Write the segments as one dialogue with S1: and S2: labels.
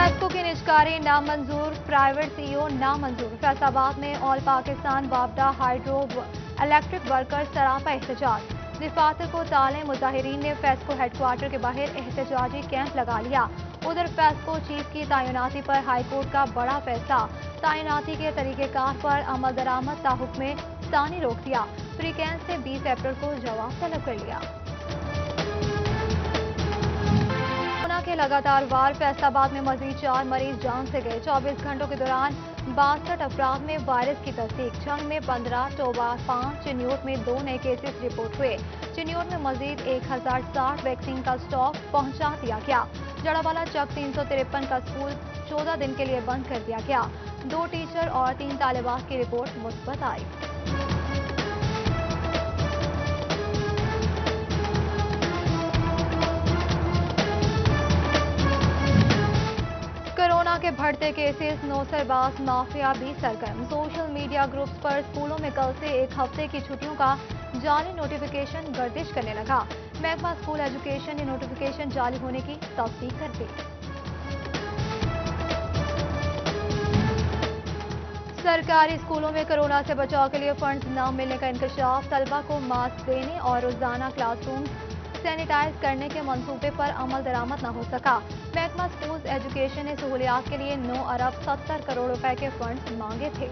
S1: FESCO की निजकारी नामंजूर, private CEO नामंजूर। फैसलाबाद में ऑल पाकिस्तान वापडा हाइड्रो इलेक्ट्रिक वर्कर्स सरापा एहतजाज। दफातर को ताले, मुजाहिरीन ने फेस्को हेडक्वार्टर के बाहर एहतजाजी कैंप लगा लिया। उधर फेस्को चीफ की तैनाती पर हाईकोर्ट का बड़ा फैसला। तैनाती के तरीकेकार पर अमल दरामद ताहुक्म सानी रोक दिया। फ्रीकैंस से 20 अप्रैल को जवाब तलब कर लिया। कोरोना के लगातार वार, फैसलाबाद में मजीद 4 मरीज जान से गए। 24 घंटों के दौरान 62 अफराद में वायरस की तस्दीक। झंग में 15, टोबा 5, चिन्योट में 2 नए केसेस रिपोर्ट हुए। चिन्योट में मजीद 1060 वैक्सीन का स्टॉक पहुंचा दिया गया। जड़ावाला चक 353 का स्कूल 14 दिन के लिए बंद कर दिया गया। 2 टीचर और 3 तालिबात की रिपोर्ट मुस्बत आई। कोरोना के बढ़ते केसेस, नौसरबाज माफिया भी सरगर्म। सोशल मीडिया ग्रुप्स पर स्कूलों में कल से 1 हफ्ते की छुट्टियों का जाली नोटिफिकेशन गर्दिश करने लगा। महकमा स्कूल एजुकेशन ने नोटिफिकेशन जारी होने की तस्दीक कर दी। सरकारी स्कूलों में कोरोना से बचाव के लिए फंड्स न मिलने का इंकशाफ। तलबा को मास्क देने और रोजाना क्लासरूम सैनिटाइज करने के मंसूबे पर अमल दरामद न हो सका। महकमा स्कूल एजुकेशन ने सहूलियात के लिए 9 अरब 70 करोड़ रुपए के फंड्स मांगे थे।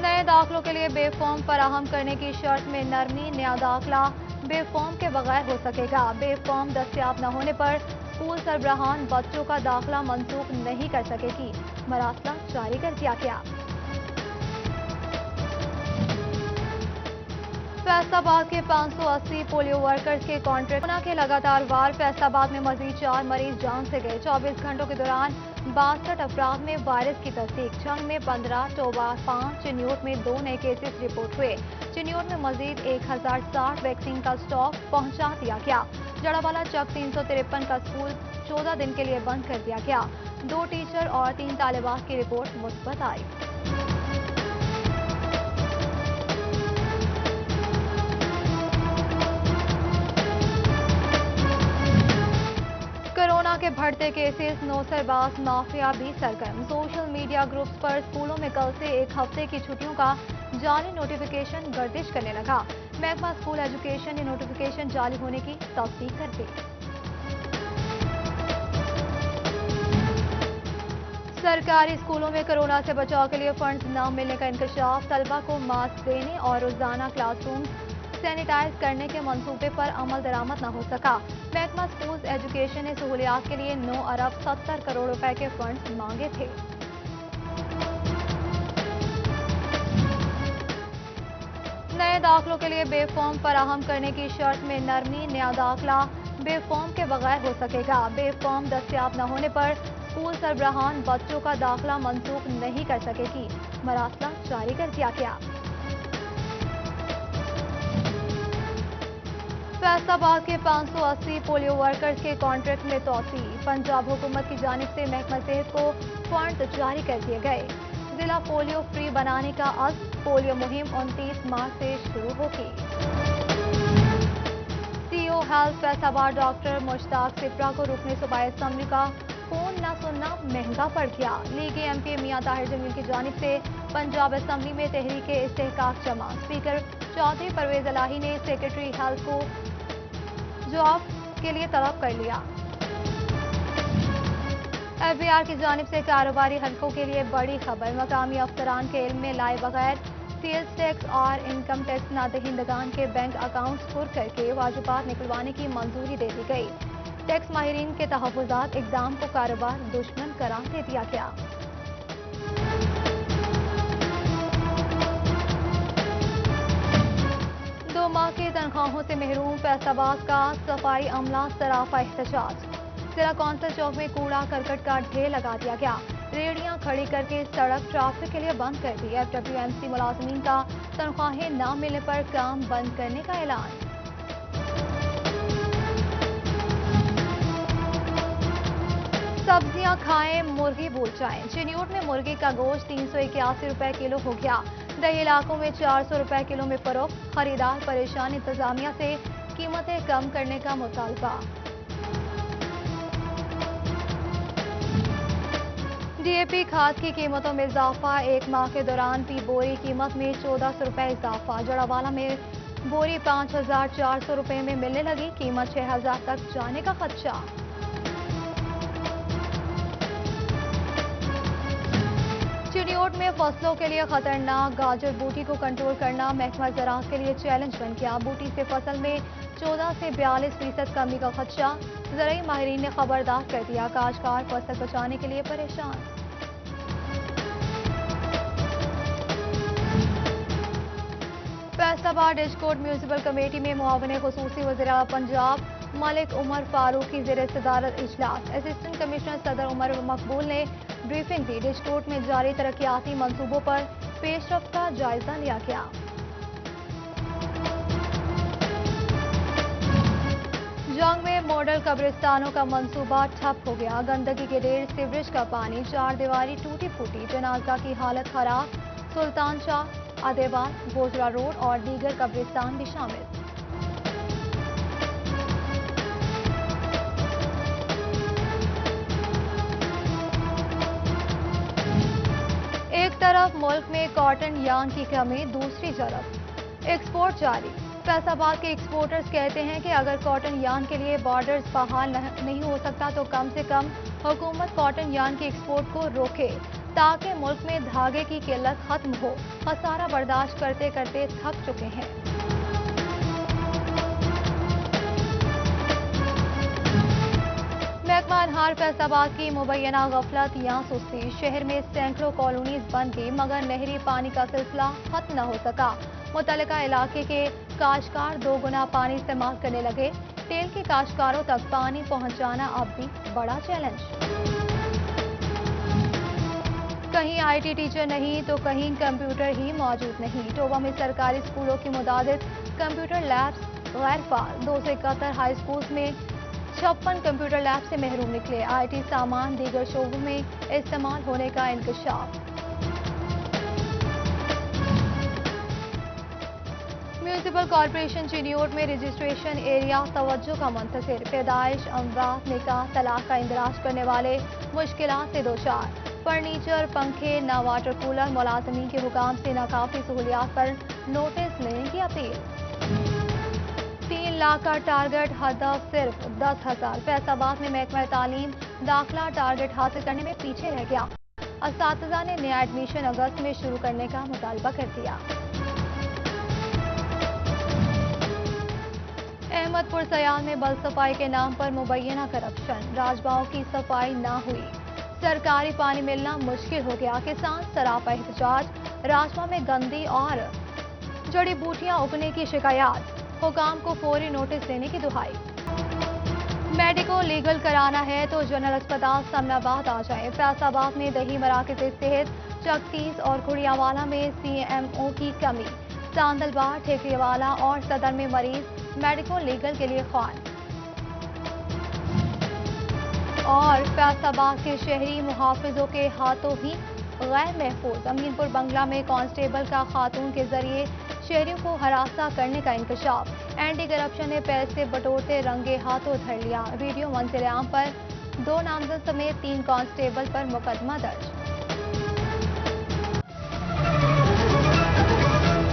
S1: नए दाखिलों के लिए बेफॉर्म फराहम करने की शर्त में नरमी। नया दाखिला बेफॉर्म के बगैर हो सकेगा। बेफॉर्म दस्तियाब न होने पर स्कूल सरबराहान बच्चों का दाखिला मंसूख नहीं कर सकेगी। मरासला जारी कर दिया गया। फैसलाबाद के 580 पोलियो वर्कर्स के कॉन्ट्रैक्ट। कोरोना के लगातार वार, फैसलाबाद में मजीद 4 मरीज जान से गए। 24 घंटों के दौरान 62 अफराद में वायरस की तस्दीक। झंग में 15, टोबा 5, चिन्योट में 2 नए केसेस रिपोर्ट हुए। चिन्योट में मजीद 1060 वैक्सीन का स्टॉक पहुंचा दिया गया। जड़ावाला चक 353 का स्कूल 14 दिन के लिए बंद कर दिया गया। 2 टीचर और 3 तालिबात की रिपोर्ट मुस्बत आई। कोरोना के बढ़ते केसेस, नौसरबाज माफिया भी सरगर्म। सोशल मीडिया ग्रुप्स पर स्कूलों में कल से 1 हफ्ते की छुट्टियों का जाली नोटिफिकेशन गर्दिश करने लगा। महकमा स्कूल एजुकेशन ने नोटिफिकेशन जारी होने की तस्दीक कर दी। सरकारी स्कूलों में कोरोना से बचाव के लिए फंड्स न मिलने का इंकशाफ। तलबा को मास्क देने और रोजाना क्लासरूम सैनिटाइज करने के मंसूबे पर अमल दरामद न हो सका। महकमा स्कूल एजुकेशन ने सहूलियात के लिए 9 अरब 70 करोड़ रुपए के फंड्स मांगे थे। नए दाखिलों के लिए बेफॉर्म फराहम करने की शर्त में नरमी। नया दाखिला बेफॉर्म के बगैर हो सकेगा। बेफॉर्म दस्तियाब न होने पर स्कूल सरबराहान बच्चों का दाखिला मंसूख नहीं कर सकेगी। मरासला जारी कर दिया गया। फैसलाबाद के 580 पोलियो वर्कर्स के कॉन्ट्रैक्ट में तोसी। पंजाब हुकूमत की जानिब से महकमा सेहत को फंड जारी कर दिए गए। जिला पोलियो फ्री बनाने का अज़्म। पोलियो मुहिम 29 मार्च से शुरू होगी। CEO health Faisalabad doctor Mushtaq Shipra को रुकने सूबाई असेंबली का फोन न सुनना महंगा पड़ गया। लीगी एमपी मियां ताहिर जमील की जानिब से पंजाब असेंबली में तहरीक इस्तेहकाक जमा। स्पीकर चौधरी परवेज इलाही ने सेक्रेटरी हेल्थ को जवाब के लिए तलब कर लिया। एफबीआर की जानिब से कारोबारी हलकों के लिए बड़ी खबर। मकामी अफसरान के इल्म में लाए बगैर सेल्स टैक्स और इनकम टैक्स नादहिंदगान के बैंक अकाउंट्स खुर करके वाजिबात निकलवाने की मंजूरी दे दी गई। टैक्स माहिरीन के तहफ़्फ़ुज़ात इक़दाम को कारोबार दुश्मन करार दे दिया गया। माह की तनख्वाहों से महरूम फैसलाबाद का सफाई अमला सराफा एहतजाज। जिला कौंसिल चौक में कूड़ा करकट का ढेर लगा दिया गया। रेहड़ियां खड़ी करके सड़क ट्रैफिक के लिए बंद कर दी। FWMC मुलाजमीन का तनख्वाहें न मिलने पर काम बंद करने का ऐलान। सब्जियां खाएं, मुर्गी भूल जाएं। चिन्योट में मुर्गी का गोश्त 381 रुपए किलो हो गया। दही इलाकों में 400 रुपए किलो में फरोख्त। खरीदार परेशान। इंतजामिया से कीमतें कम करने का मुतालबा। डीएपी खाद की कीमतों में इजाफा, एक माह के दौरान फी बोरी कीमत में 1400 रुपए इजाफा। जड़ावाला में बोरी 5400 रुपए में मिलने लगी, कीमत 6000 तक जाने का खदशा। चिड़ियोट में फसलों के लिए खतरनाक गाजर बूटी को कंट्रोल करना महकमा ज़राअत के लिए चैलेंज बन गया। बूटी से फसल में 14 से 42% कमी का खदशा। ज़राई माहिरीन ने खबरदार कर दिया, काश्तकार फसल बचाने के लिए परेशान। फैसलाबाद डिस्कोट म्यूनिसिपल कमेटी में मुआविन खुसूसी वज़ीर आला पंजाब मलिक उमर फारूक की ज़ेर सदारत इजलास। असिस्टेंट कमिश्नर सदर उमर मकबूल ने ब्रीफिंग दी। डिस्कोट में जारी तरक्याती मंसूबों पर पेशरफ्त का जायजा लिया गया। जंग में मॉडल कब्रिस्तानों का मंसूबा ठप हो गया। गंदगी के ढेर, सीवरेज का पानी, चार दीवारी टूटी फूटी, जनाजा की हालत खराब। सुल्तान शाह, आदेबाद, गोजरा रोड और दीगर कब्रिस्तान भी शामिल। एक तरफ मुल्क में कॉटन यार्न की कमी, दूसरी तरफ एक्सपोर्ट जारी। फैसलाबाद के एक्सपोर्टर्स कहते हैं कि अगर कॉटन यार्न के लिए बॉर्डर्स बहाल नहीं हो सकता तो कम से कम हुकूमत कॉटन यार्न के एक्सपोर्ट को रोके ताकि मुल्क में धागे की किल्लत खत्म हो। खसारा बर्दाश्त करते करते थक चुके हैं। महकमा अनहार फैसलाबाद की मुबैना गफलत या सुस्ती। शहर में सैकड़ों कॉलोनीज बन गई मगर नहरी पानी का सिलसिला खत्म न हो सका। मुतल्लिका इलाके के काश्तकार 2 गुना पानी इस्तेमाल करने लगे। तेल के काश्तकारों तक पानी पहुंचाना अब भी बड़ा चैलेंज। कहीं आईटी टीचर नहीं तो कहीं कंप्यूटर ही मौजूद नहीं। टोबा में सरकारी स्कूलों की मुताबिक कंप्यूटर लैब्स गैर फाल। 271 हाई स्कूल्स में 56 कंप्यूटर लैब से महरूम निकले। आईटी सामान दीगर शोबों में इस्तेमाल होने का इंकशाफ। म्यूनिसिपल कॉरपोरेशन चिड़ियोट में रजिस्ट्रेशन एरिया तवज्जो का मुंतज़िर। पैदाइश, अमवात, निकाह, तलाक का इंदराज करने वाले मुश्किलात से दोचार। फर्नीचर, पंखे, ना वाटर कूलर, मुलाजमीन के हुकाम से नाकाफी सहूलियात पर नोटिस लेने की अपील। 3 लाख का टारगेट, हदफ सिर्फ 10,000। फैसलाबाद में महकमा तालीम दाखिला टारगेट हासिल करने में पीछे रह गया। असातिज़ा ने नया एडमिशन अगस्त में शुरू करने का मुतालबा कर दिया। अहमदपुर सयाल में बल सफाई के नाम पर मुबैना करप्शन। राजबाओं की सफाई ना हुई, सरकारी पानी मिलना मुश्किल हो गया। किसान सरापा एहतजाज। राजमा में गंदी और जड़ी बूटियां उगने की शिकायत। हुकाम को फौरी नोटिस देने की दुहाई। मेडिको लीगल कराना है तो जनरल अस्पताल समनाबाद आ जाए। फैसलाबाद में दही मराकज तहत चकतीस और गुड़ियावाला में सीएमओ की कमी। सांदलबाद, ठेकरीवाला और सदर में मरीज मेडिको लीगल के लिए ख्वान। और फैसलाबाद के शहरी मुहाफिजों के हाथों ही गैर महफूज। अमीनपुर बंगला में कांस्टेबल का खातून के जरिए शहरियों को हरासा करने का इंकशाफ। एंटी करप्शन ने पैसे बटोरते रंगे हाथों धर लिया। वीडियो मंजर आम पर 2 नामजद समेत 3 कांस्टेबल पर मुकदमा दर्ज।